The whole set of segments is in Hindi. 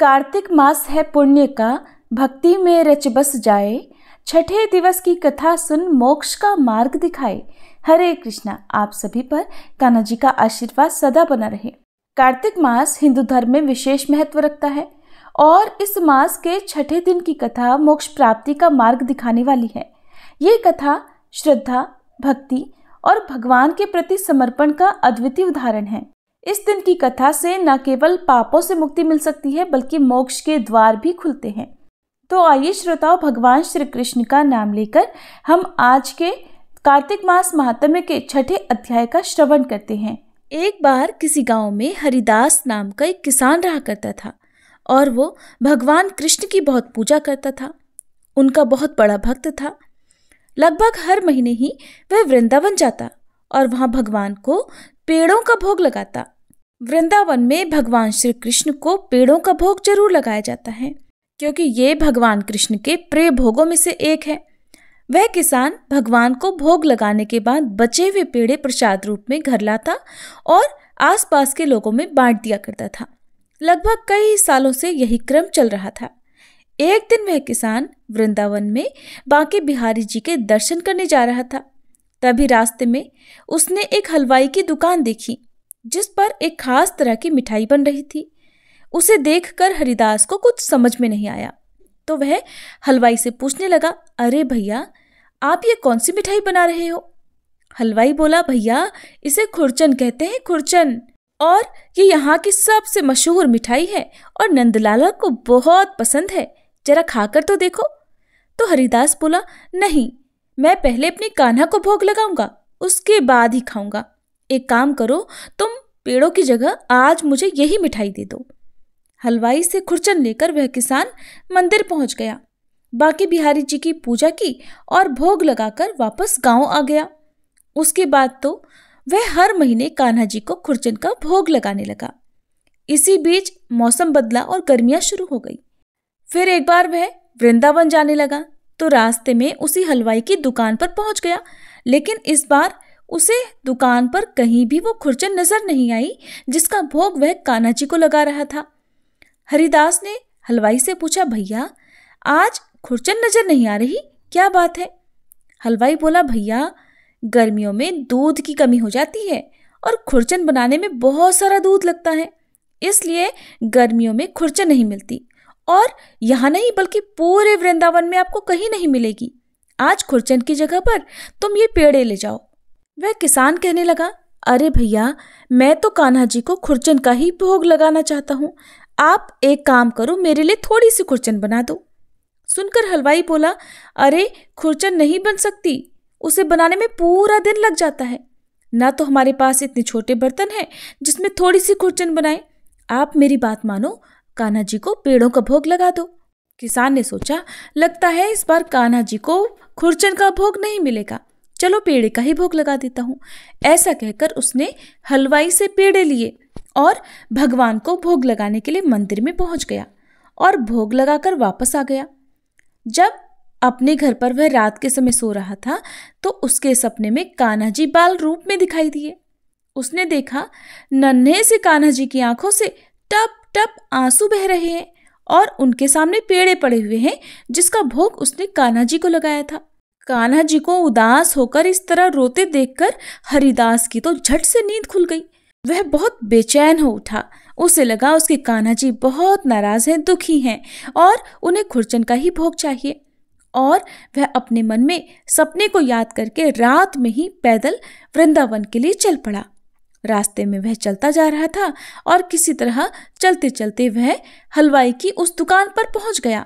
कार्तिक मास है पुण्य का, भक्ति में रच बस जाए। छठे दिवस की कथा सुन, मोक्ष का मार्ग दिखाए। हरे कृष्णा। आप सभी पर कान्हा जी का आशीर्वाद सदा बना रहे। कार्तिक मास हिंदू धर्म में विशेष महत्व रखता है और इस मास के छठे दिन की कथा मोक्ष प्राप्ति का मार्ग दिखाने वाली है। ये कथा श्रद्धा, भक्ति और भगवान के प्रति समर्पण का अद्वितीय उदाहरण है। इस दिन की कथा से न केवल पापों से मुक्ति मिल सकती है बल्कि मोक्ष के द्वार भी खुलते हैं। तो आइए श्रोताओं, भगवान श्री कृष्ण का नाम लेकर हम आज के कार्तिक मास महात्म्य के छठे अध्याय का श्रवण करते हैं। एक बार किसी गांव में हरिदास नाम का एक किसान रहा करता था और वो भगवान कृष्ण की बहुत पूजा करता था। उनका बहुत बड़ा भक्त था। लगभग हर महीने ही वह वृंदावन जाता और वहां भगवान को पेड़ों का भोग लगाता। वृंदावन में भगवान श्री कृष्ण को पेड़ों का भोग जरूर लगाया जाता है क्योंकि ये भगवान कृष्ण के प्रिय भोगों में से एक है। वह किसान भगवान को भोग लगाने के बाद बचे हुए पेड़े प्रसाद रूप में घर लाता और आसपास के लोगों में बांट दिया करता था। लगभग कई सालों से यही क्रम चल रहा था। एक दिन वह किसान वृंदावन में बांके बिहारी जी के दर्शन करने जा रहा था। तभी रास्ते में उसने एक हलवाई की दुकान देखी जिस पर एक खास तरह की मिठाई बन रही थी। उसे देखकर हरिदास को कुछ समझ में नहीं आया तो वह हलवाई से पूछने लगा, अरे भैया, आप ये कौन सी मिठाई बना रहे हो? हलवाई बोला, भैया, इसे खुरचन कहते हैं, खुरचन, और ये यहाँ की सबसे मशहूर मिठाई है और नंदलाला को बहुत पसंद है, जरा खाकर तो देखो। तो हरिदास बोला, नहीं, मैं पहले अपनी कान्हा को भोग लगाऊंगा, उसके बाद ही खाऊंगा। एक काम करो, तुम पेड़ों की जगह आज मुझे यही मिठाई दे दो। हलवाई से खुरचन लेकर वह किसान मंदिर पहुंच गया, बांके बिहारी जी की पूजा की और भोग लगाकर वापस गांव आ गया। उसके बाद तो वह हर महीने कान्हा जी को खुरचन का भोग लगाने लगा। इसी बीच मौसम बदला और गर्मियां शुरू हो गई। फिर एक बार वह वृंदावन जाने लगा तो रास्ते में उसी हलवाई की दुकान पर पहुंच गया, लेकिन इस बार उसे दुकान पर कहीं भी वो खुरचन नजर नहीं आई जिसका भोग वह कान्हा जी को लगा रहा था। हरिदास ने हलवाई से पूछा, भैया, आज खुरचन नजर नहीं आ रही, क्या बात है? हलवाई बोला, भैया, गर्मियों में दूध की कमी हो जाती है और खुरचन बनाने में बहुत सारा दूध लगता है, इसलिए गर्मियों में खुरचन नहीं मिलती और यहाँ नहीं बल्कि पूरे वृंदावन में आपको कहीं नहीं मिलेगी। आज खुरचन की जगह पर तुम ये पेड़े ले जाओ। वह किसान कहने लगा, अरे भैया, मैं तो कान्हा जी को खुरचन का ही भोग लगाना चाहता हूँ। आप एक काम करो, मेरे लिए थोड़ी सी खुरचन बना दो। सुनकर हलवाई बोला, अरे खुरचन नहीं बन सकती, उसे बनाने में पूरा दिन लग जाता है। ना तो हमारे पास इतने छोटे बर्तन हैं जिसमें थोड़ी सी खुरचन बनाए। आप मेरी बात मानो, कान्हा जी को पेड़ों का भोग लगा दो। किसान ने सोचा, लगता है इस बार कान्हा जी को खुरचन का भोग नहीं मिलेगा, चलो पेड़े का ही भोग लगा देता हूँ। ऐसा कहकर उसने हलवाई से पेड़े लिए और भगवान को भोग लगाने के लिए मंदिर में पहुंच गया और भोग लगाकर वापस आ गया। जब अपने घर पर वह रात के समय सो रहा था तो उसके सपने में कान्हा जी बाल रूप में दिखाई दिए। उसने देखा नन्हे से कान्हा जी की आंखों से टप टप आंसू बह रहे हैं और उनके सामने पेड़े पड़े हुए हैं जिसका भोग उसने कान्हा जी को लगाया था। कान्हा जी को उदास होकर इस तरह रोते देखकर हरिदास की तो झट से नींद खुल गई। वह बहुत बेचैन हो उठा। उसे लगा उसके कान्हा जी बहुत नाराज हैं, दुखी हैं और उन्हें खुरचन का ही भोग चाहिए। और वह अपने मन में सपने को याद करके रात में ही पैदल वृंदावन के लिए चल पड़ा। रास्ते में वह चलता जा रहा था और किसी तरह चलते चलते वह हलवाई की उस दुकान पर पहुंच गया।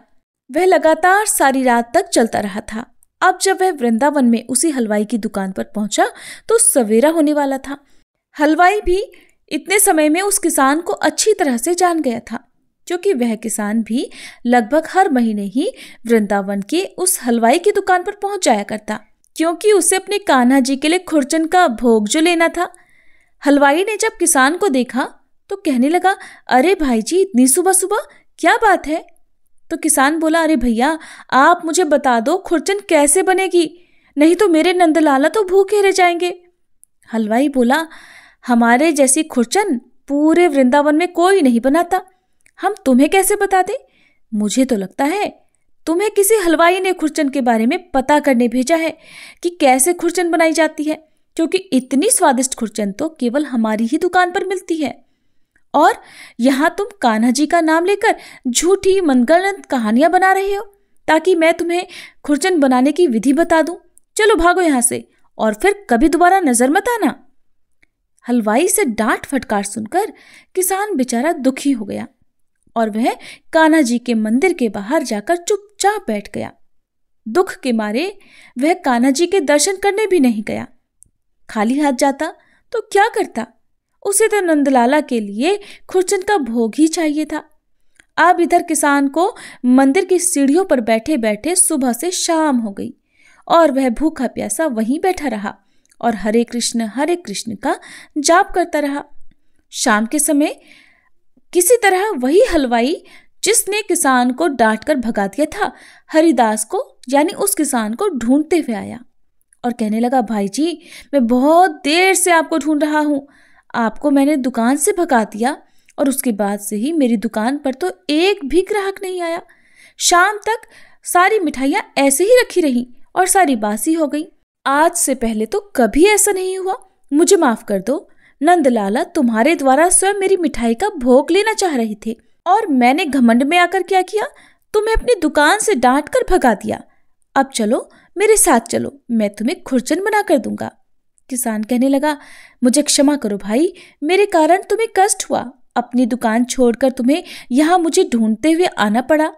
वह लगातार सारी रात तक चलता रहा था। अब जब वह वृंदावन में उसी हलवाई की दुकान पर पहुंचा तो सवेरा होने वाला था। हलवाई भी इतने समय में उस किसान को अच्छी तरह से जान गया था क्योंकि वह किसान भी लगभग हर महीने ही वृंदावन के उस हलवाई की दुकान पर पहुंच जाया करता क्योंकि उसे अपने कान्हा जी के लिए खुरचन का भोग जो लेना था। हलवाई ने जब किसान को देखा तो कहने लगा, अरे भाई जी, इतनी सुबह सुबह क्या बात है? तो किसान बोला, अरे भैया, आप मुझे बता दो खुरचन कैसे बनेगी, नहीं तो मेरे नंदलाला तो भूखे रह जाएंगे। हलवाई बोला, हमारे जैसी खुरचन पूरे वृंदावन में कोई नहीं बनाता। हम तुम्हें कैसे बता दें? मुझे तो लगता है तुम्हें किसी हलवाई ने खुरचन के बारे में पता करने भेजा है कि कैसे खुरचन बनाई जाती है, क्योंकि इतनी स्वादिष्ट खुरचन तो केवल हमारी ही दुकान पर मिलती है। और यहाँ तुम कान्हा जी का नाम लेकर झूठी मनगढ़ंत कहानियां बना रहे हो ताकि मैं तुम्हें खुरचन बनाने की विधि बता दूं। चलो भागो यहाँ से और फिर कभी दोबारा नजर मत आना। हलवाई से डांट फटकार सुनकर किसान बेचारा दुखी हो गया और वह कान्हा जी के मंदिर के बाहर जाकर चुपचाप बैठ गया। दुख के मारे वह कान्हा जी के दर्शन करने भी नहीं गया। खाली हाथ जाता तो क्या करता? उसे तो नंदलाला के लिए खुरचन का भोग ही चाहिए था। अब इधर किसान को मंदिर की सीढ़ियों पर बैठे बैठे सुबह से शाम हो गई और वह भूखा प्यासा वहीं बैठा रहा और हरे कृष्ण का जाप करता रहा। शाम के समय किसी तरह वही हलवाई जिसने किसान को डांटकर भगा दिया था, हरिदास को यानी उस किसान को ढूंढते हुए आया और कहने लगा, भाई जी, मैं बहुत देर से आपको ढूंढ रहा हूं। आपको मैंने दुकान से भगा दिया और उसके बाद से ही मेरी दुकान पर तो एक भी ग्राहक नहीं आया। शाम तक सारी मिठाइयां ऐसे ही रखी रही और सारी बासी हो गई। आज से पहले तो कभी ऐसा नहीं हुआ। मुझे माफ कर दो। नंदलाला तुम्हारे द्वारा स्वयं मेरी मिठाई का भोग लेना चाह रहे थे और मैंने घमंड में आकर क्या किया, तुम्हें अपनी दुकान से डांट कर भगा दिया। अब चलो मेरे साथ चलो, मैं तुम्हें खुरचन बना कर दूंगा। किसान कहने लगा, मुझे क्षमा करो भाई, मेरे कारण तुम्हें कष्ट हुआ। अपनी दुकान छोड़कर तुम्हें यहाँ मुझे ढूंढते हुए आना पड़ा।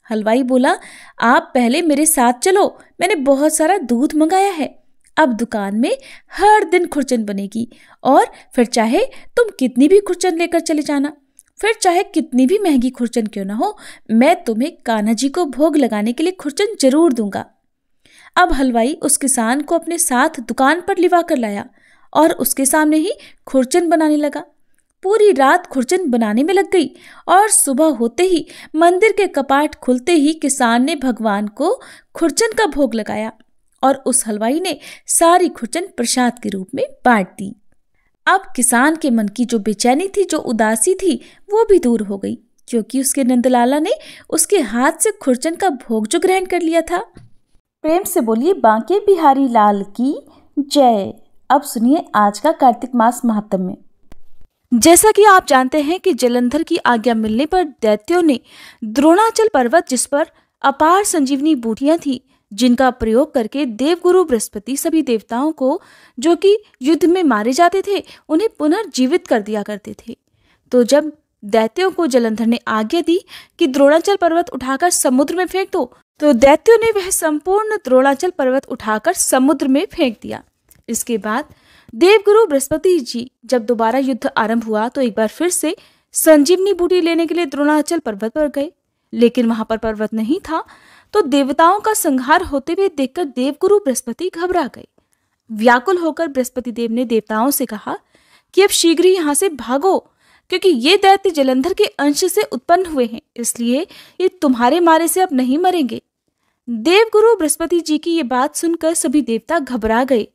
हलवाई बोला, आप पहले मेरे साथ चलो, मैंने बहुत सारा दूध मंगाया है। अब दुकान में हर दिन खुरचन बनेगी और फिर चाहे तुम कितनी भी खुरचन लेकर चले जाना, फिर चाहे कितनी भी महंगी खुरचन क्यों ना हो, मैं तुम्हें कान्हा जी को भोग लगाने के लिए खुरचन जरूर दूंगा। अब हलवाई उस किसान को अपने साथ दुकान पर लिवा कर लाया और उसके सामने ही खुरचन बनाने लगा। पूरी रात खुरचन बनाने में लग गई और सुबह होते ही मंदिर के कपाट खुलते ही किसान ने भगवान को खुरचन का भोग लगाया और उस हलवाई ने सारी खुरचन प्रसाद के रूप में बांट दी। अब किसान के मन की जो बेचैनी थी, जो उदासी थी, वो भी दूर हो गई, क्योंकि उसके नंदलाला ने उसके हाथ से खुरचन का भोग जो ग्रहण कर लिया था। प्रेम से बोलिए बांके बिहारी लाल की जय। अब सुनिए आज का कार्तिक मास महात्म्य। जैसा कि आप जानते हैं कि जलंधर की आज्ञा मिलने पर दैत्यों ने द्रोणाचल पर्वत, जिस पर अपार संजीवनी बूटियां थी, जिनका प्रयोग करके देवगुरु बृहस्पति सभी देवताओं को जो कि युद्ध में मारे जाते थे उन्हें पुनर्जीवित कर दिया करते थे। तो जब दैत्यों को जलंधर ने आज्ञा दी कि द्रोणाचल पर्वत उठाकर समुद्र में फेंक दो, तो दैत्यों ने वह संपूर्ण द्रोणाचल पर्वत उठाकर समुद्र में फेंक दिया। इसके बाद देवगुरु बृहस्पति जी जब दोबारा युद्ध आरंभ हुआ तो एक बार फिर से संजीवनी बूटी लेने के लिए द्रोणाचल पर्वत पर गए, लेकिन वहां पर पर्वत नहीं था। तो देवताओं का संहार होते हुए देखकर देवगुरु बृहस्पति घबरा गए। व्याकुल होकर बृहस्पति देव ने देवताओं से कहा कि अब शीघ्र ही यहाँ से भागो, क्योंकि ये दैत्य जलंधर के अंश से उत्पन्न हुए हैं, इसलिए ये तुम्हारे मारे से अब नहीं मरेंगे। देवगुरु बृहस्पति जी की ये बात सुनकर सभी देवता घबरा गए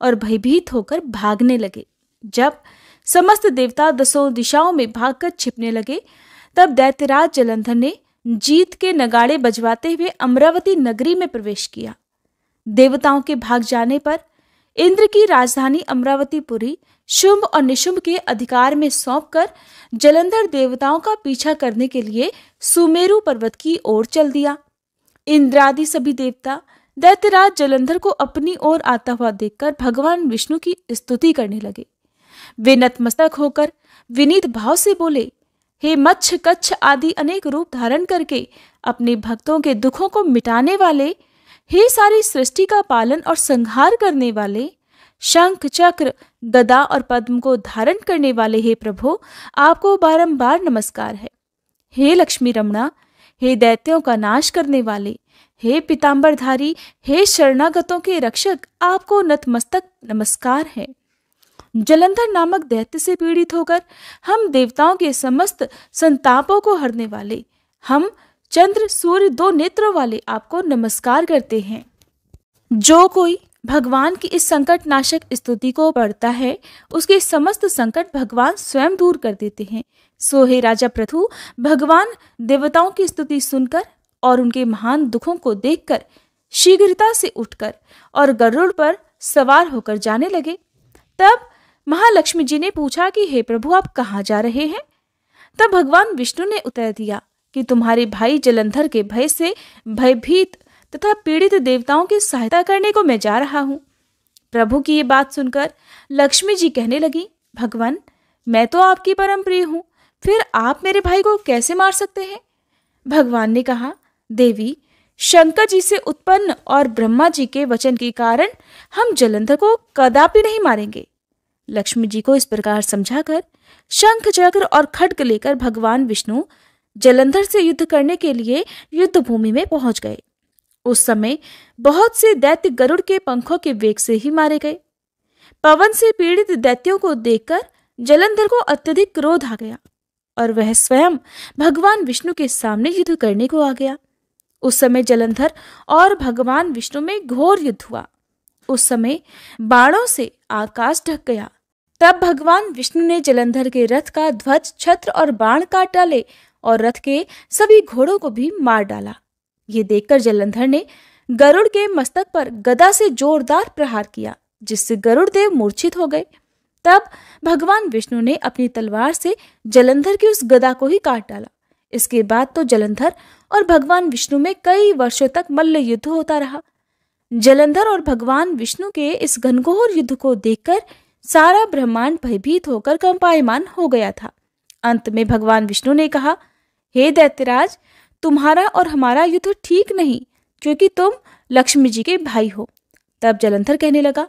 और भयभीत होकर भागने लगे। जब समस्त देवता दसों दिशाओं में भागकर छिपने लगे, तब दैत्यराज जलंधर ने जीत के नगाड़े बजवाते हुए अमरावती नगरी में प्रवेश किया। देवताओं के भाग जाने पर इंद्र की राजधानी अमरावतीपुरी शुंभ और निशुंभ के अधिकार में सौंपकर जलंधर देवताओं का पीछा करने के लिए सुमेरु पर्वत की ओर चल दिया। इंद्रादि सभी देवता दैत्यराज जलंधर को अपनी ओर आता हुआ देखकर भगवान विष्णु की स्तुति करने लगे। वे नतमस्तक होकर विनीत भाव से बोले, हे मच्छ कच्छ आदि अनेक रूप धारण करके अपने भक्तों के दुखों को मिटाने वाले, हे सारी सृष्टि का पालन और संहार करने वाले, शंख चक्र गदा और पद्म को धारण करने वाले हे प्रभु, आपको बारंबार नमस्कार है। हे लक्ष्मी रमणा, हे दैत्यों का नाश करने वाले, हे पीतांबरधारी, हे शरणागतों के रक्षक, आपको नतमस्तक नमस्कार है। जलंधर नामक दैत्य से पीड़ित होकर हम देवताओं के समस्त संतापों को हरने वाले, हम चंद्र सूर्य दो नेत्रों वाले आपको नमस्कार करते हैं। जो कोई भगवान की इस संकट नाशक स्तुति को पढ़ता है, उसके समस्त संकट भगवान स्वयं दूर कर देते हैं। सो हे राजा पृथु, भगवान देवताओं की स्तुति सुनकर और उनके महान दुखों को देखकर शीघ्रता से उठकर और गरुड़ पर सवार होकर जाने लगे। तब महालक्ष्मी जी ने पूछा कि हे प्रभु, आप कहाँ जा रहे हैं? तब भगवान विष्णु ने उत्तर दिया कि तुम्हारे भाई जलंधर के भय से भयभीत तथा पीड़ित देवताओं की सहायता करने को मैं जा रहा हूँ। प्रभु की ये बात सुनकर लक्ष्मी जी कहने लगी, भगवान, मैं तो आपकी परम प्रिय हूँ, फिर आप मेरे भाई को कैसे मार सकते हैं? भगवान ने कहा, देवी, शंकर जी से उत्पन्न और ब्रह्मा जी के वचन के कारण हम जलंधर को कदापि नहीं मारेंगे। लक्ष्मी जी को इस प्रकार समझाकर शंख चक्र और खड्ग लेकर भगवान विष्णु जलंधर से युद्ध करने के लिए युद्ध भूमि में पहुंच गए। उस समय बहुत से दैत्य गरुड़ के पंखों के वेग से ही मारे गए। पवन से पीड़ित दैत्यों को देखकर जलंधर को अत्यधिक क्रोध आ गया और वह स्वयं भगवान विष्णु के सामने युद्ध करने को आ गया। उस समय जलंधर और भगवान विष्णु में घोर युद्ध हुआ। उस समय बाणों से आकाश ढक गया। तब भगवान विष्णु ने जलंधर के रथ का ध्वज, छत्र और बाण काट डाले और रथ के सभी घोड़ों को भी मार डाला। ये देखकर जलंधर ने गरुड़ के मस्तक पर गदा से जोरदार प्रहार किया, जिससे गरुड़ देव मूर्छित हो गए। तब भगवान विष्णु ने अपनी तलवार से जलंधर की उस गदा को ही काट डाला। इसके बाद तो जलंधर और भगवान विष्णु में कई वर्षों तक मल्ल युद्ध होता रहा। जलंधर और भगवान विष्णु के इस घनघोर युद्ध को देखकर सारा ब्रह्मांड भयभीत होकर कंपायमान हो गया था। अंत में भगवान विष्णु ने कहा, हे दैत्यराज, तुम्हारा और हमारा युद्ध ठीक नहीं, क्योंकि तुम लक्ष्मी जी के भाई हो। तब जलंधर कहने लगा,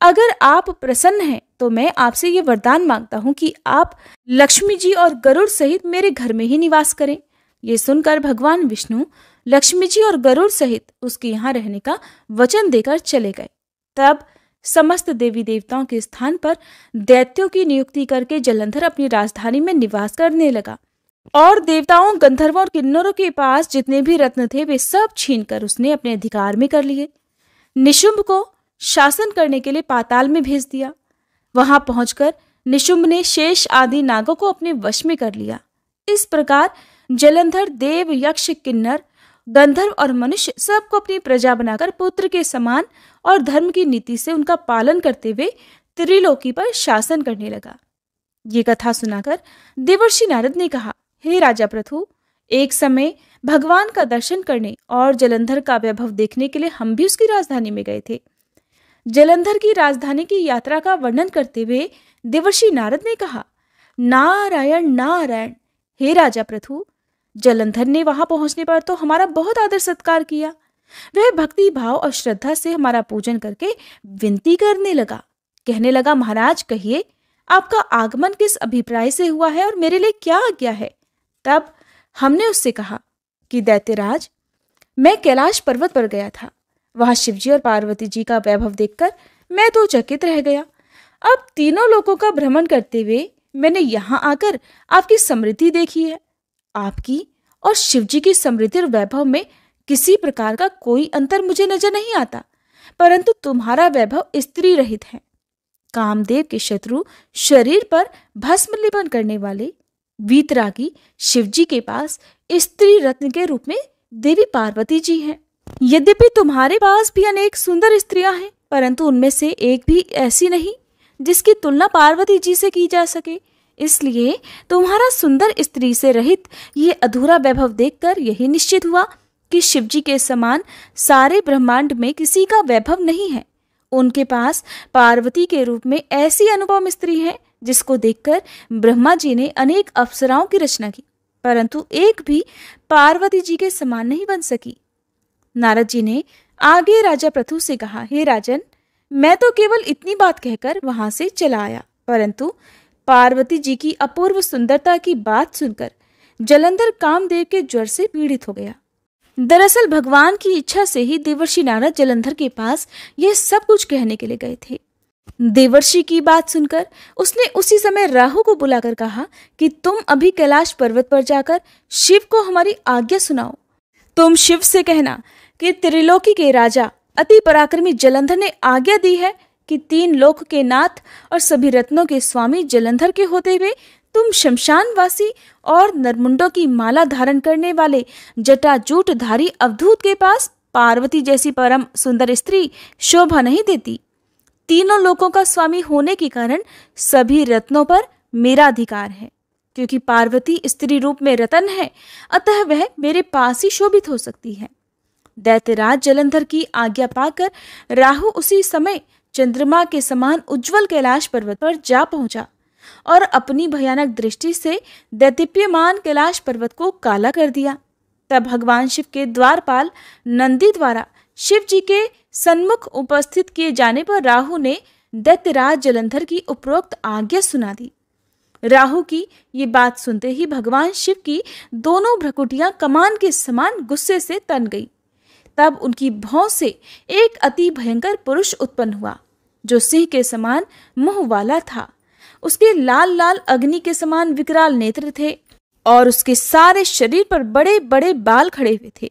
अगर आप प्रसन्न हैं तो मैं आपसे ये वरदान मांगता हूँ कि आप लक्ष्मी जी और गरुड़ सहित मेरे घर में ही निवास करें। ये सुनकर भगवान विष्णु लक्ष्मी जी और गरुड़ सहित उसके यहाँ रहने का वचन देकर चले गए। तब समस्त देवी देवताओं के स्थान पर दैत्यों की नियुक्ति करके जलंधर अपनी राजधानी में निवास करने लगा और देवताओं, गंधर्वों और किन्नरों के पास जितने भी रत्न थे वे सब छीनकर उसने अपने अधिकार में कर लिए। निशुंभ को शासन करने के लिए पाताल में भेज दिया। वहां पहुंचकर निशुंभ ने शेष आदि नागों को अपने वश में कर लिया। इस प्रकार जलंधर देव, यक्ष, किन्नर, गंधर्व और मनुष्य सबको अपनी प्रजा बनाकर पुत्र के समान और धर्म की नीति से उनका पालन करते हुए त्रिलोकी पर शासन करने लगा। ये कथा सुनाकर देवर्षि नारद ने कहा, हे राजा पृथु, एक समय भगवान का दर्शन करने और जलंधर का वैभव देखने के लिए हम भी उसकी राजधानी में गए थे। जलंधर की राजधानी की यात्रा का वर्णन करते हुए देवर्षि नारद ने कहा, नारायण नारायण, हे राजा पृथु, जलंधर ने वहां पहुंचने पर तो हमारा बहुत आदर सत्कार किया। वह भक्ति भाव और श्रद्धा से हमारा पूजन करके विनती करने लगा। कहने लगा, महाराज कहिए, आपका आगमन किस अभिप्राय से हुआ है और मेरे लिए क्या आज्ञा है? तब हमने उससे कहा कि दैत्यराज, मैं कैलाश पर्वत पर गया था। वहां शिवजी और पार्वती जी का वैभव देखकर मैं तो चकित रह गया। अब तीनों लोकों का भ्रमण करते हुए मैंने यहाँ आकर आपकी समृद्धि देखी है। आपकी और शिवजी की समृद्धि और वैभव में किसी प्रकार का कोई अंतर मुझे नजर नहीं आता, परंतु तुम्हारा वैभव स्त्री रहित है। कामदेव के शत्रु शरीर पर भस्म लेपन करने वाले वीतरागी शिवजी के पास स्त्री रत्न के रूप में देवी पार्वती जी हैं। यद्यपि तुम्हारे पास भी अनेक सुंदर स्त्रियां हैं, परंतु उनमें से एक भी ऐसी नहीं जिसकी तुलना पार्वती जी से की जा सके। इसलिए तुम्हारा सुंदर स्त्री से रहित ये अधूरा वैभव देखकर यही निश्चित हुआ कि शिवजी के समान सारे ब्रह्मांड में किसी का वैभव नहीं है। उनके पास पार्वती के रूप में ऐसी अनुपम स्त्री है जिसको देखकर ब्रह्मा जी ने अनेक अप्सराओं की रचना की, परंतु एक भी पार्वती जी के समान नहीं बन सकी। नारद जी ने आगे राजा पृथु से कहा, हे राजन, मैं तो केवल इतनी बात कहकर वहां से चला आया, परंतु पार्वती जी की अपूर्व सुंदरता की बात सुनकर जलंधर कामदेव के ज्वर से पीड़ित हो गया। दरअसल भगवान की इच्छा से ही देवर्षि नारद जलंधर के पास यह सब कुछ कहने के लिए गए थे। देवर्षि की बात सुनकर उसने उसी समय राहु को बुलाकर कहा कि तुम अभी कैलाश पर्वत पर जाकर शिव को हमारी आज्ञा सुनाओ। तुम शिव से कहना कि त्रिलोकी के राजा अति पराक्रमी जलंधर ने आज्ञा दी है कि 3 लोक के नाथ और सभी रत्नों के स्वामी जलंधर के होते हुए तुम शमशानवासी और नरमुंडों की माला धारण करने वाले जटाजूटधारी अवधूत के पास पार्वती जैसी परम सुंदर स्त्री शोभा नहीं देती। तीनों लोकों का स्वामी होने के कारण सभी रत्नों पर मेरा अधिकार है। क्योंकि पार्वती स्त्री रूप में रतन है, अतः वह मेरे पास ही शोभित हो सकती है। दैत्यराज जलंधर की आज्ञा पाकर राहु उसी समय चंद्रमा के समान उज्जवल कैलाश पर्वत पर जा पहुंचा और अपनी भयानक दृष्टि से दैदीप्यमान कैलाश पर्वत को काला कर दिया। तब भगवान शिव के द्वारपाल नंदी द्वारा शिव जी के सन्मुख उपस्थित किए जाने पर राहु ने दैत्यराज जलंधर की उपरोक्त आज्ञा सुना दी। राहु की ये बात सुनते ही भगवान शिव की दोनों भ्रकुटियां कमान के समान गुस्से से तन गई। तब उनकी भौं से एक अति भयंकर पुरुष उत्पन्न हुआ, जो सिंह के समान मुंह वाला था। उसके लाल लाल अग्नि के समान विकराल नेत्र थे और उसके सारे शरीर पर बड़े बड़े बाल खड़े हुए थे।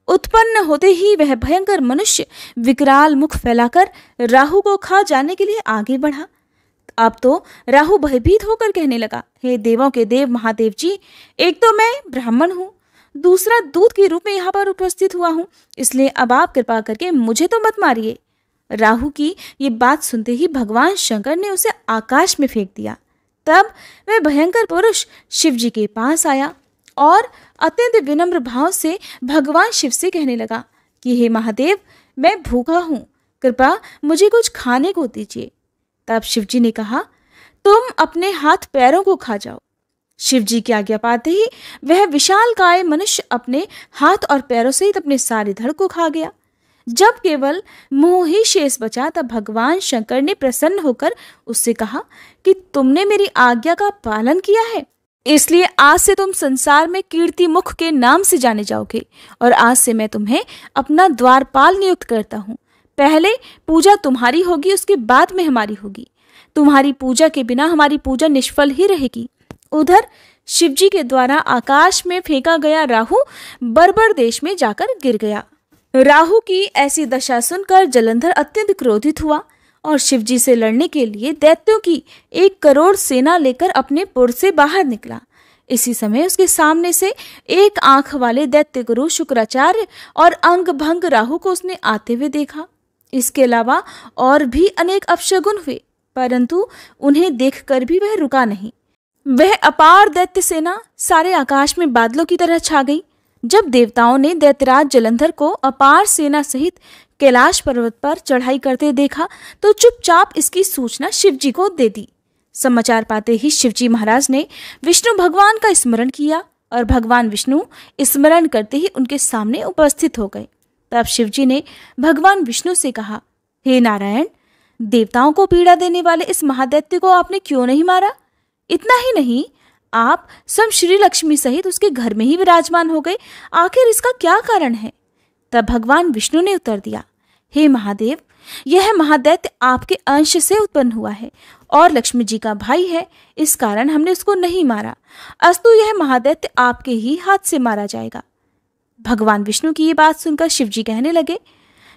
उत्पन्न होते ही वह भयंकर मनुष्य विकराल मुख फैलाकर राहु को खा जाने के लिए आगे बढ़ा। अब तो राहु भयभीत होकर कहने लगा, हे देवों के देव महादेव जी, एक तो मैं ब्राह्मण हूँ, दूसरा दूत के रूप में यहाँ पर उपस्थित हुआ हूँ, इसलिए अब आप कृपा करके मुझे तो मत मारिए। राहु की ये बात सुनते ही भगवान शंकर ने उसे आकाश में फेंक दिया। तब वह भयंकर पुरुष शिव जी के पास आया और अत्यंत विनम्र भाव से भगवान शिव से कहने लगा कि हे महादेव, मैं भूखा हूँ, कृपा मुझे कुछ खाने को दीजिए। तब शिव जी ने कहा, तुम अपने हाथ पैरों को खा जाओ। शिव जी की आज्ञा पाते ही वह विशालकाय मनुष्य अपने हाथ और पैरों सहित अपने सारे धड़ को खा गया। जब केवल मुंह ही शेष बचा, तब भगवान शंकर ने प्रसन्न होकर उससे कहा कि तुमने मेरी आज्ञा का पालन किया है, इसलिए आज से तुम संसार में कीर्ति मुख के नाम से जाने जाओगे और आज से मैं तुम्हें अपना द्वारपाल नियुक्त करता हूँ। पहले पूजा तुम्हारी होगी, उसके बाद में हमारी होगी। तुम्हारी पूजा के बिना हमारी पूजा निष्फल ही रहेगी। उधर शिवजी के द्वारा आकाश में फेंका गया राहु बर्बर देश में जाकर गिर गया। राहु की ऐसी दशा सुनकर जलंधर अत्यंत क्रोधित हुआ और शिवजी से लड़ने के लिए दैत्यों की 1 करोड़ सेना लेकर अपने पुर से बाहर निकला। इसी समय उसके सामने से एक आंख वाले दैत्य गुरु शुक्राचार्य और अंग भंग राहु को उसने आते हुए देखा। इसके अलावा और भी अनेक अपशगुन हुए, परंतु उन्हें देखकर भी वह रुका नहीं। वह अपार दैत्य सेना सारे आकाश में बादलों की तरह छा गई। जब देवताओं ने दैत्यराज जलंधर को अपार सेना सहित कैलाश पर्वत पर चढ़ाई करते देखा तो चुपचाप इसकी सूचना शिवजी को दे दी। समाचार पाते ही शिवजी महाराज ने विष्णु भगवान का स्मरण किया और भगवान विष्णु स्मरण करते ही उनके सामने उपस्थित हो गए। तब शिवजी ने भगवान विष्णु से कहा, हे नारायण, देवताओं को पीड़ा देने वाले इस महादैत्य को आपने क्यों नहीं मारा? इतना ही नहीं, आप स्वयं श्री लक्ष्मी सहित उसके घर में ही विराजमान हो गए, आखिर इसका क्या कारण है? तब भगवान विष्णु ने उत्तर दिया, हे महादेव, यह महादैत्य आपके अंश से उत्पन्न हुआ है और लक्ष्मी जी का भाई है, इस कारण हमने उसको नहीं मारा। अस्तु यह महादैत्य आपके ही हाथ से मारा जाएगा। भगवान विष्णु की ये बात सुनकर शिवजी कहने लगे,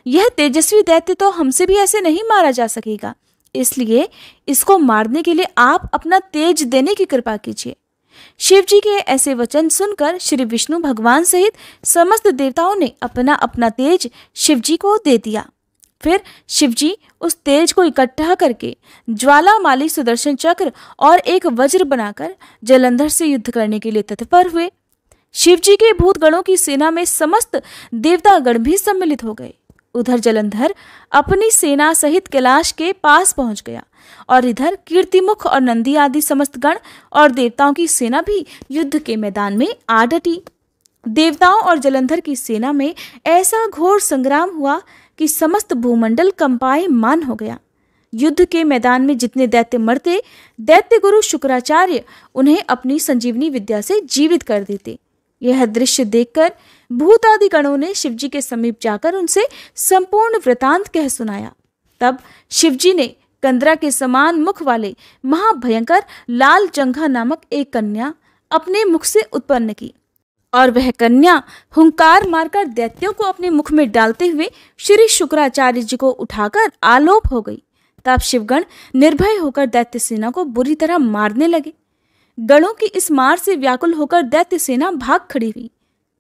यह तेजस्वी दैत्य तो हमसे भी ऐसे नहीं मारा जा सकेगा, इसलिए इसको मारने के लिए आप अपना तेज देने की कृपा कीजिए। शिवजी के ऐसे वचन सुनकर श्री विष्णु भगवान सहित समस्त देवताओं ने अपना अपना तेज शिवजी को दे दिया। फिर शिवजी उस तेज को इकट्ठा करके ज्वालामाली सुदर्शन चक्र और एक वज्र बनाकर जलंधर से युद्ध करने के लिए तत्पर हुए। शिवजी के भूतगणों की सेना में समस्त देवतागण भी सम्मिलित हो गए। उधर जलंधर अपनी सेना सहित कैलाश के पास पहुंच गया और इधर कीर्तिमुख और नंदी आदि समस्त गण और देवताओं की सेना भी युद्ध के मैदान में आ डटी। देवताओं और जलंधर की सेना में ऐसा घोर संग्राम हुआ कि समस्त भूमंडल कंपायमान हो गया। युद्ध के मैदान में जितने दैत्य मरते, दैत्य गुरु शुक्राचार्य उन्हें अपनी संजीवनी विद्या से जीवित कर देते। यह दृश्य देखकर भूत आदि गणों ने शिवजी के समीप जाकर उनसे संपूर्ण वृतांत कह सुनाया। तब शिवजी ने कंदरा के समान मुख वाले महाभयंकर लाल जंघा नामक एक कन्या अपने मुख से उत्पन्न की और वह कन्या हुंकार मारकर दैत्यों को अपने मुख में डालते हुए श्री शुक्राचार्य जी को उठाकर आलोप हो गई। तब शिवगण निर्भय होकर दैत्य सेना को बुरी तरह मारने लगे। गणों की इस मार से व्याकुल होकर दैत्य सेना भाग खड़ी हुई।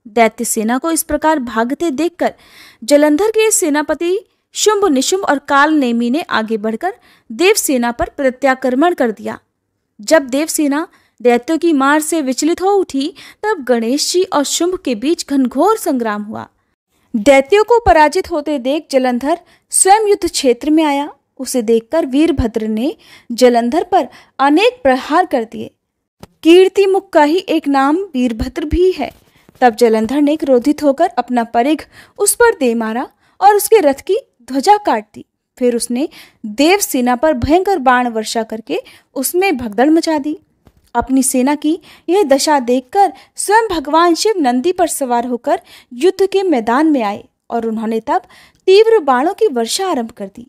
दैत्य सेना को इस प्रकार भागते देखकर जलंधर के सेनापति शुंभ, निशुंभ और काल नेमी ने आगे बढ़कर देव सेना पर प्रत्याक्रमण कर दिया। जब देव सेना दैत्यों की मार से विचलित हो उठी, तब गणेश जी और शुंभ के बीच घनघोर संग्राम हुआ। दैत्यों को पराजित होते देख जलंधर स्वयं युद्ध क्षेत्र में आया। उसे देखकर वीरभद्र ने जलंधर पर अनेक प्रहार कर दिए। कीर्तिमुख का ही एक नाम वीरभद्र भी है। तब जलंधर ने क्रोधित होकर अपना परिघ उस पर दे मारा और उसके रथ की ध्वजा काट दी। फिर उसने देव सेना पर भयंकर बाण वर्षा करके उसमें भगदड़ मचा दी। अपनी सेना की यह दशा देखकर स्वयं भगवान शिव नंदी पर सवार होकर युद्ध के मैदान में आए और उन्होंने तब तीव्र बाणों की वर्षा आरंभ कर दी।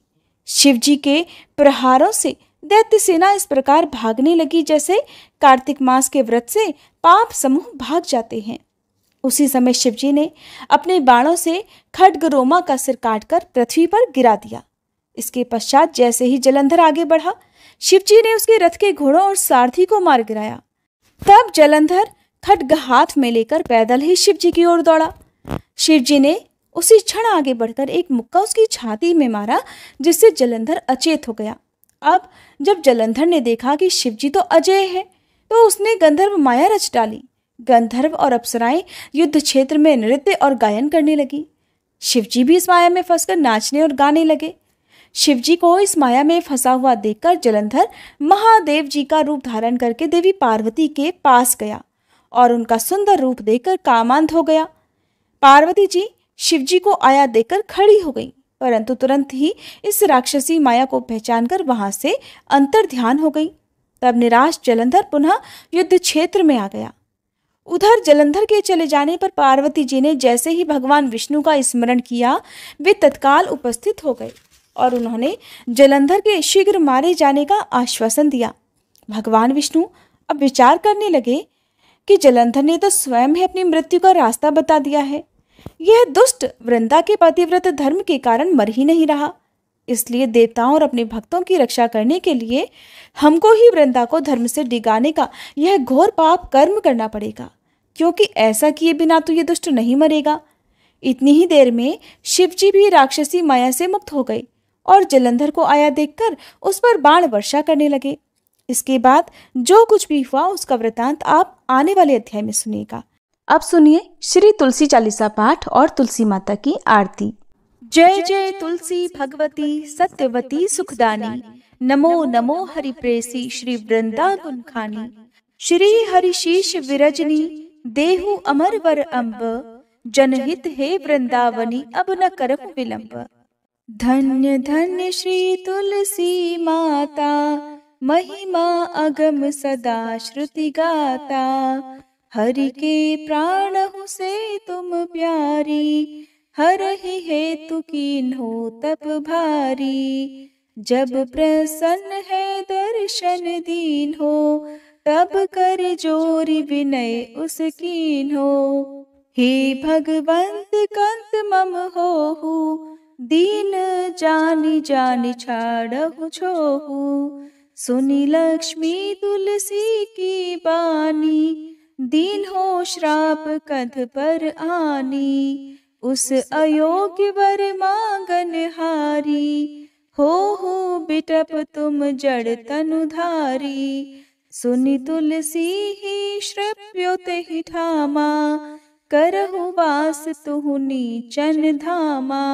शिव जी के प्रहारों से दैत्य सेना इस प्रकार भागने लगी जैसे कार्तिक मास के व्रत से पाप समूह भाग जाते हैं। उसी समय शिवजी ने अपने बाणों से खड्ग रोमा का सिर काटकर पृथ्वी पर गिरा दिया। इसके पश्चात जैसे ही जलंधर आगे बढ़ा, शिवजी ने उसके रथ के घोड़ों और सारथी को मार गिराया। तब जलंधर खड्ग हाथ में लेकर पैदल ही शिवजी की ओर दौड़ा। शिवजी ने उसी क्षण आगे बढ़कर एक मुक्का उसकी छाती में मारा, जिससे जलंधर अचेत हो गया। अब जब जलंधर ने देखा कि शिवजी तो अजय है, तो उसने गंधर्व माया रच डाली। गंधर्व और अप्सराएं युद्ध क्षेत्र में नृत्य और गायन करने लगी। शिवजी भी इस माया में फंसकर नाचने और गाने लगे। शिवजी को इस माया में फंसा हुआ देखकर जलंधर महादेव जी का रूप धारण करके देवी पार्वती के पास गया और उनका सुंदर रूप देखकर कामांध हो गया। पार्वती जी शिवजी को आया देखकर खड़ी हो गई, परंतु तुरंत ही इस राक्षसी माया को पहचानकर वहां से अंतर ध्यान हो गई। तब निराश जलंधर पुनः युद्ध क्षेत्र में आ गया। उधर जलंधर के चले जाने पर पार्वती जी ने जैसे ही भगवान विष्णु का स्मरण किया, वे तत्काल उपस्थित हो गए और उन्होंने जलंधर के शीघ्र मारे जाने का आश्वासन दिया। भगवान विष्णु अब विचार करने लगे कि जलंधर ने तो स्वयं ही अपनी मृत्यु का रास्ता बता दिया है। यह दुष्ट वृंदा के पतिव्रत धर्म के कारण मर ही नहीं रहा, इसलिए देवताओं और अपने भक्तों की रक्षा करने के लिए हमको ही वृंदा को धर्म से डिगाने का यह घोर पाप कर्म करना पड़ेगा, क्योंकि ऐसा किए बिना तो ये दुष्ट नहीं मरेगा। इतनी ही देर में शिवजी भी राक्षसी माया से मुक्त हो गए और जलंधर को आया देखकर उस पर बाण वर्षा करने लगे। इसके बाद जो कुछ भी हुआ उसका वृतांत आप आने वाले अध्याय में सुनिएगा। अब सुनिए श्री तुलसी चालीसा पाठ और तुलसी माता की आरती। जय जय तुलसी भगवती सत्यवती सुखदानी, नमो नमो हरि प्रेसी श्री वृंदा गुणखानी। श्री हरि शीश विरजनी देहु अमर वर अम्ब, जनहित हे वृंदावनी अब न करहु विलंब। धन्य धन्य श्री तुलसी माता, महिमा अगम सदा श्रुति गाता। हरि के प्राण हो से तुम प्यारी, हरहि हेतु कीन्हो तप भारी। जब प्रसन्न है दर्शन दीन हो, तब कर जोरी विनय उस कीन्हो। हे भगवंत कंत मम होहु, दीन जानि जानि छाड़हु छोहु। सुनी लक्ष्मी तुलसी की बानी, दीन हो श्राप कध पर आनी। उस अयोग्य वर मांगन हारी, हो बिटप तुम जड़ तनुधारी। सुनि तुलसी ही श्रव्यो तेहि ठामा, करहु वास तुहु नीचन धामा।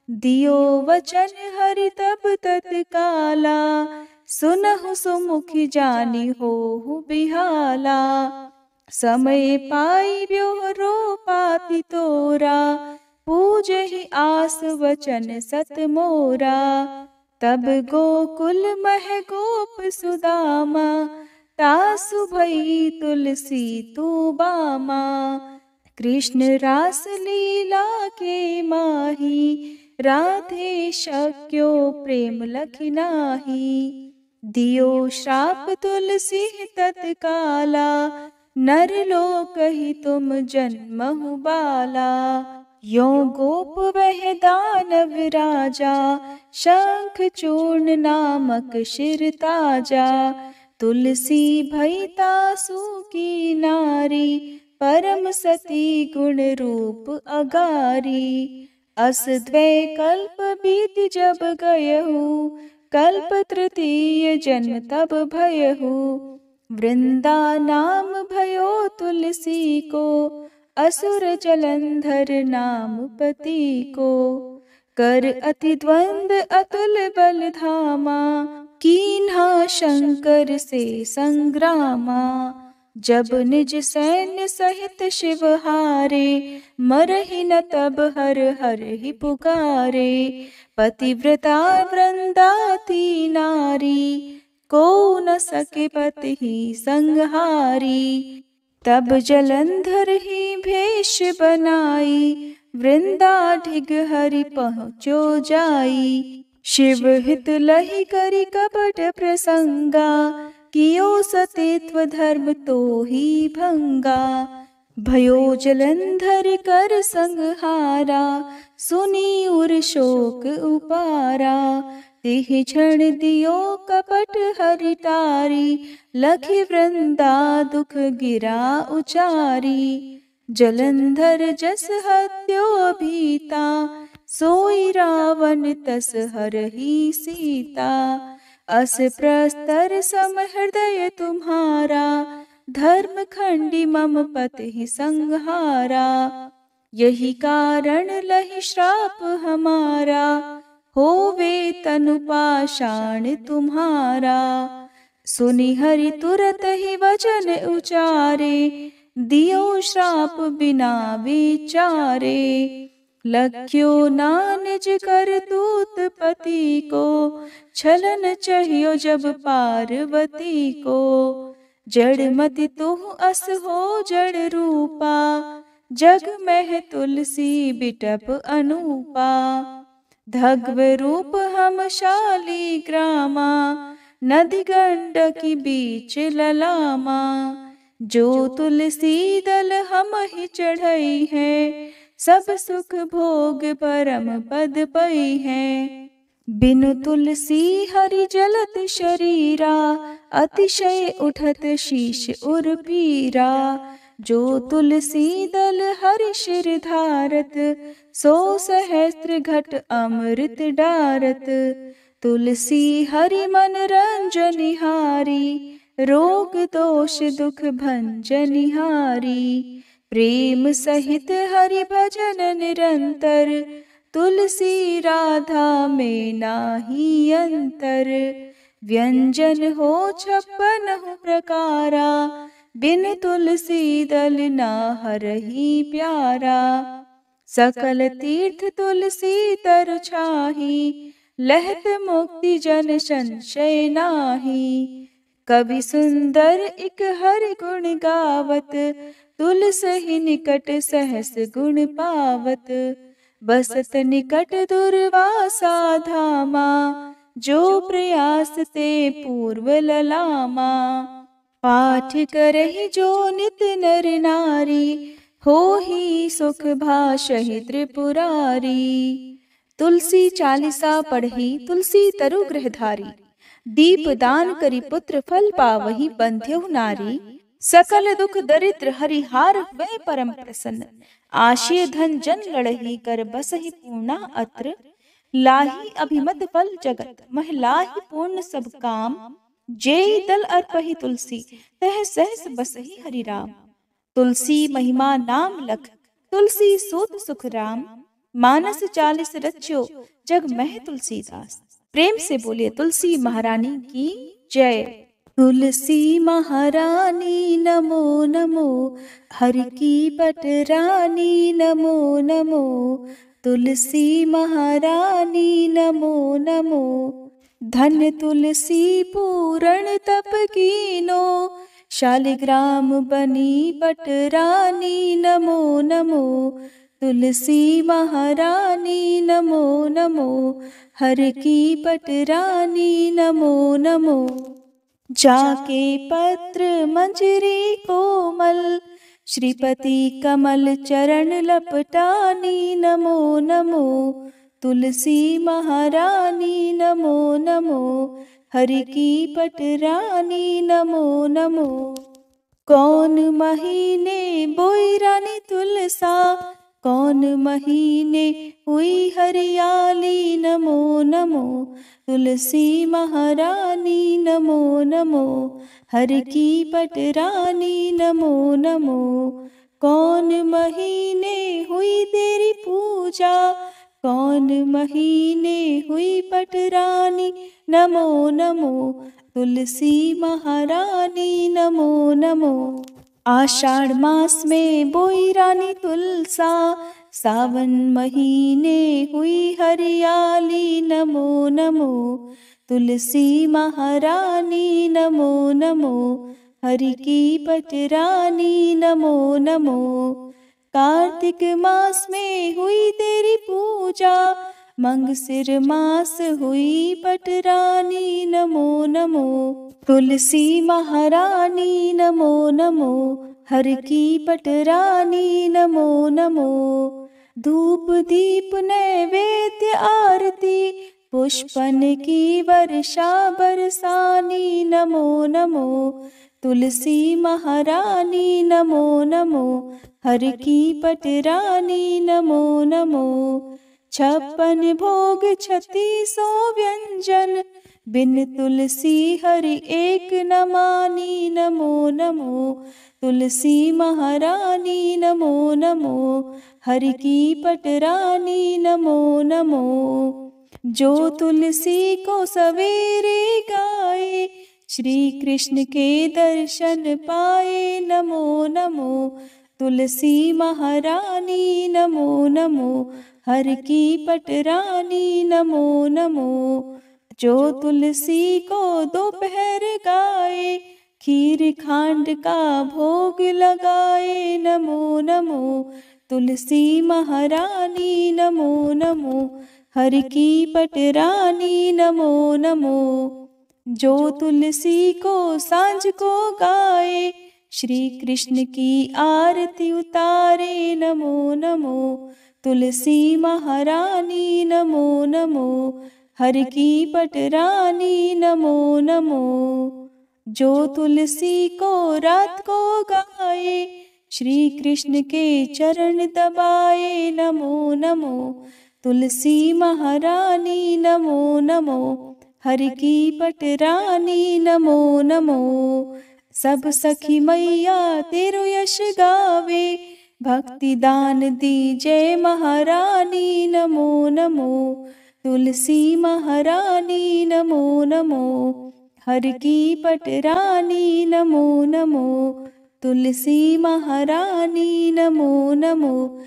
दियो वचन हरि तब तत्काला, सुनहु सुमुखी जानी होहु बिहाला। समय पाई ब्योहरो पाति तोरा, पूजहि आस वचन सत मोरा। तब गोकुल मह गोप सुदामा, तासु भई तुलसी तू बामा। कृष्ण रास लीला के माही, राधे शक्यो प्रेम लखि नाही। दियो श्राप तुलसी तत्काला, नर लोक ही तुम जन्महु बाला। यो गोप वह दानव राजा, शंख चूर्ण नामक शिर ताजा। तुलसी भई तासु की नारी, परम सती गुण रूप अगारी। अस द्वै कल्प बीत जब गयहु, कल्प तृतीय जन्म तब भयहु। वृंदा नाम भयो तुलसी को, असुर जलंधर नाम पति को। कर अति द्वंद अतुल बल धामा, कीन्हा शंकर से संग्रामा। जब निज सैन्य सहित शिव हारे, मरहि न तब हर हर ही पुकारे। पतिव्रता वृंदा थी नारी, को न सके पति ही संहारी। तब जलंधर ही भेष बनाई, वृंदा ढिग हरि पहुँचो जाई। शिव हित लहि करि कपट प्रसंगा, कियो सतीत्व धर्म तो ही भंगा। भयो जलंधर कर संहारा, सुनी उर शोक उपारा। तिह क्षण दियो कपट हरि टारी, लखि वृंदा दुख गिरा उचारी। जलंधर जस हत्यो भीता, सोई रावण तस हरहि सीता। अस प्रस्तर सम हृदय तुम्हारा, धर्म खंडी मम पति संहारा। यही कारण लहि श्राप हमारा, होवे तनु पाषाण तुम्हारा। सुनि हरि तुरत ही वचन उचारे, दियो श्राप बिना विचारे। लख्यो ना निज करतूत पति को, छलन चाहियो जब पार्वती को। जड़ मति तुह अस हो जड़ रूपा, जग में तुलसी बिटप अनूपा। धग्व रूप हम शाली ग्रामा, नदी गंडकी बीच ललामा। जो तुलसी दल हम ही चढ़ई है, सब सुख भोग परम पद पई है। बिनु तुलसी हरि जलत शरीरा, अतिशय उठत शीश उर पीरा। जो तुलसी दल हरि शिर धारत, सो सहस्त्र घट अमृत डारत। तुलसी हरि मन रंजनिहारी, रोग दोष दुख भंजनिहारी। प्रेम सहित हरि भजन निरंतर, तुलसी राधा में नाही अंतर। व्यंजन हो 56 प्रकारा, बिन तुलसी दल ना हरहि प्यारा। सकल तीर्थ तुलसी तरु छाही, लहत मुक्ति जन संशय नाही। कवि सुंदर एक हरि गुण गावत, तुलसी निकट सहस गुण पावत। बसत निकट दुर्वासा धामा, जो प्रयास ते पूर्व ललामा। पाठ करहि जो नित नर नारी, हो ही सुख भाषहि त्रिपुरारी। तुलसी चालीसा पढ़ी तुलसी तरु गृहधारी, दीप दान करी पुत्र फल पावहि बंध्यहु नारी। सकल दुख दरिद्र हरिहार वह परम प्रसन्न, आशय धन जन लड़ही कर बसहि पूर्णा अत्र। लाही अभिमत फल जगत, महिलाहि पूर्ण सब काम। जेहि दल अर्पहि तुलसी, तह सहस बसहि हरि राम। तुलसी महिमा नाम लख, तुलसी सूत सुख राम। मानस 40 रच्यो, जग मह तुलसीदास। प्रेम से बोलिए तुलसी महारानी की जय। तुलसी महारानी नमो नमो, हरि की पटरानी नमो नमो। तुलसी महारानी नमो नमो, धन्य तुलसी पूरण तप कीनो। शालिग्राम बनी पटरानी नमो नमो। तुलसी महारानी नमो नमो, हर की पटरानी नमो नमो। जाके पत्र मंजरी कोमल, श्रीपति कमल चरण लपटानी, नमो नमो तुलसी महारानी, नमो नमो हरि की पटरानी, नमो नमो। कौन महीने बोई रानी तुलसा, कौन महीने हुई हरियाली, नमो नमो तुलसी महारानी, नमो नमो हर की पटरानी, नमो नमो। कौन महीने हुई तेरी पूजा, कौन महीने हुई पटरानी, नमो नमो तुलसी महारानी, नमो नमो। आषाढ़ मास में बोई रानी तुलसा, सावन महीने हुई हरियाली, नमो नमो तुलसी महारानी, नमो नमो हरि की पटरानी, नमो नमो। कार्तिक मास में हुई तेरी पूजा, मंगसिर मास हुई पटरानी, नमो नमो तुलसी महारानी, नमो नमो हर की पटरानी, नमो नमो। धूप दीप नैवेद्य आरती, पुष्पन की वर्षा बरसानी, नमो नमो तुलसी महारानी, नमो नमो हर की पटरानी, नमो नमो। 56 भोग 36 व्यंजन, बिन तुलसी हरि एक न मानी, नमो नमो तुलसी महारानी, नमो नमो हरि की पटरानी, नमो नमो। जो तुलसी को सवेरे गाए, श्री कृष्ण के दर्शन पाए, नमो नमो तुलसी महारानी, नमो नमो हर की पटरानी, नमो नमो। जो तुलसी को दोपहर गाए, खीर खांड का भोग लगाए, नमो नमो तुलसी महारानी, नमो नमो हर की पटरानी, नमो नमो। जो तुलसी को सांझ को गाए, श्री कृष्ण की आरती उतारे, नमो नमो तुलसी महारानी, नमो नमो हर की पटरानी, नमो नमो। जो तुलसी को रात को गाए, श्री कृष्ण के चरण दबाए, नमो नमो तुलसी महारानी, नमो नमो हर की पटरानी, नमो नमो। सब सखी मैया तेरो यश गावे, भक्ति दान दी जय महारानी, नमो नमो तुलसी महारानी, नमो नमो हर की पटरानी, नमो नमो तुलसी महारानी, नमो नमो